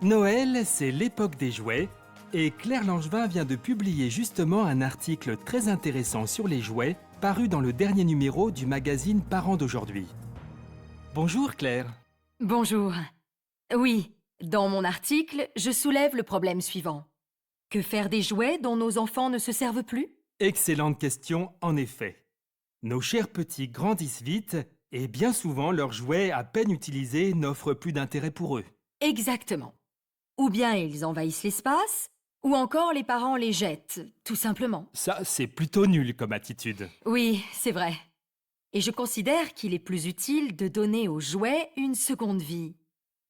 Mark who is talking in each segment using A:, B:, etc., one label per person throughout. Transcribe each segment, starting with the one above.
A: Noël, c'est l'époque des jouets et Claire Langevin vient de publier justement un article très intéressant sur les jouets paru dans le dernier numéro du magazine Parents d'aujourd'hui. Bonjour Claire.
B: Bonjour. Oui, dans mon article, je soulève le problème suivant. Que faire des jouets dont nos enfants ne se servent plus?
A: Excellente question en effet. Nos chers petits grandissent vite et bien souvent leurs jouets à peine utilisés n'offrent plus d'intérêt pour eux.
B: Exactement. Ou bien ils envahissent l'espace, ou encore les parents les jettent, tout simplement.
A: Ça, c'est plutôt nul comme attitude.
B: Oui, c'est vrai. Et je considère qu'il est plus utile de donner aux jouets une seconde vie.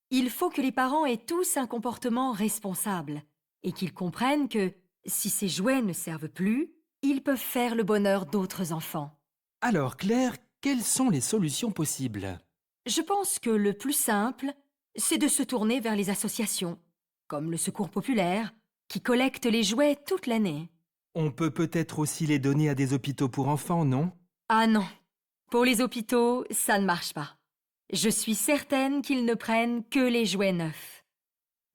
B: Il faut que les parents aient tous un comportement responsable et qu'ils comprennent que, si ces jouets ne servent plus, ils peuvent faire le bonheur d'autres enfants.
A: Alors Claire, quelles sont les solutions possibles?
B: Je pense que le plus simple, c'est de se tourner vers les associations, comme le Secours populaire, qui collecte les jouets toute l'année.
A: On peut peut-être aussi les donner à des hôpitaux pour enfants, non?
B: Ah non, pour les hôpitaux, ça ne marche pas. Je suis certaine qu'ils ne prennent que les jouets neufs.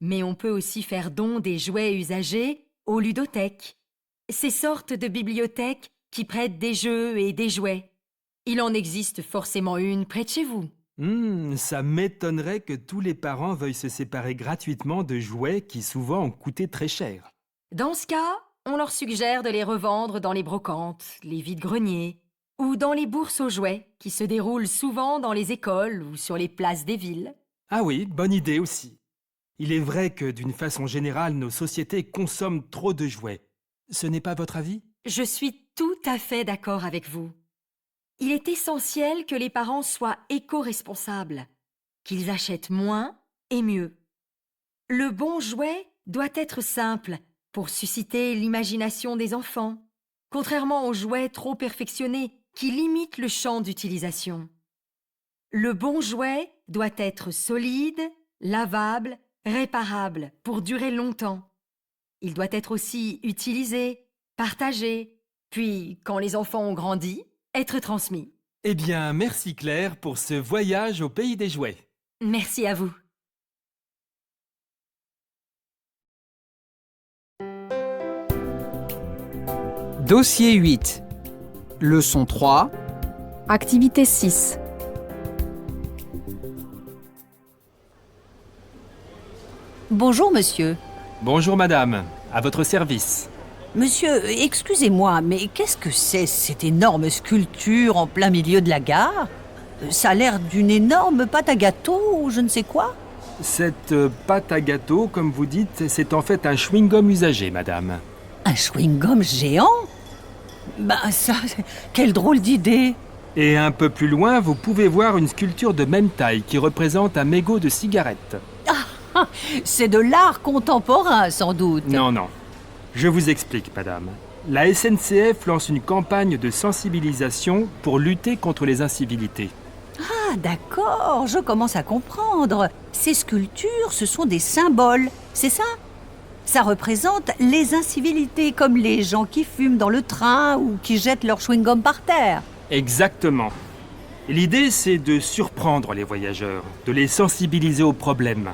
B: Mais on peut aussi faire don des jouets usagés aux ludothèques, ces sortes de bibliothèques qui prêtent des jeux et des jouets. Il en existe forcément une près de chez vous.
A: Ça m'étonnerait que tous les parents veuillent se séparer gratuitement de jouets qui souvent ont coûté très cher.
B: Dans ce cas, on leur suggère de les revendre dans les brocantes, les vides-greniers, ou dans les bourses aux jouets qui se déroulent souvent dans les écoles ou sur les places des villes.
A: Ah oui, bonne idée aussi. Il est vrai que d'une façon générale, nos sociétés consomment trop de jouets. Ce n'est pas votre avis?
B: Je suis tout à fait d'accord avec vous. Il est essentiel que les parents soient éco-responsables, qu'ils achètent moins et mieux. Le bon jouet doit être simple pour susciter l'imagination des enfants, contrairement aux jouets trop perfectionnés qui limitent le champ d'utilisation. Le bon jouet doit être solide, lavable, réparable pour durer longtemps. Il doit être aussi utilisé, partagé, puis, quand les enfants ont grandi, être transmis.
A: Eh bien, merci Claire pour ce voyage au pays des jouets.
B: Merci à vous.
C: Dossier 8. Leçon 3.
D: Activité 6.
E: Bonjour monsieur.
A: Bonjour madame, à votre service.
E: Monsieur, excusez-moi, mais qu'est-ce que c'est cette énorme sculpture en plein milieu de la gare? Ça a l'air d'une énorme pâte à gâteau ou je ne sais quoi.
A: Cette pâte à gâteau, comme vous dites, c'est en fait un chewing-gum usagé, madame.
E: Un chewing-gum géant? Ben ça, quelle drôle d'idée.
A: Et un peu plus loin, vous pouvez voir une sculpture de même taille qui représente un mégot de cigarette.
E: C'est de l'art contemporain sans doute.
A: Non. Je vous explique, madame. La SNCF lance une campagne de sensibilisation pour lutter contre les incivilités.
E: Ah d'accord, je commence à comprendre. Ces sculptures, ce sont des symboles, c'est ça? Ça représente les incivilités, comme les gens qui fument dans le train ou qui jettent leur chewing-gum par terre.
A: Exactement. L'idée, c'est de surprendre les voyageurs, de les sensibiliser aux problèmes.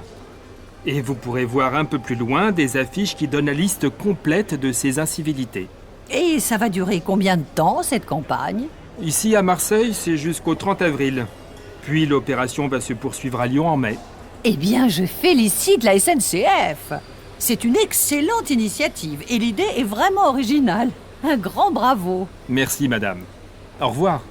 A: Et vous pourrez voir un peu plus loin des affiches qui donnent la liste complète de ces incivilités.
E: Et ça va durer combien de temps, cette campagne?
A: Ici à Marseille, c'est jusqu'au 30 avril. Puis l'opération va se poursuivre à Lyon en mai.
E: Eh bien, je félicite la SNCF. C'est une excellente initiative et l'idée est vraiment originale. Un grand bravo.
A: Merci madame. Au revoir.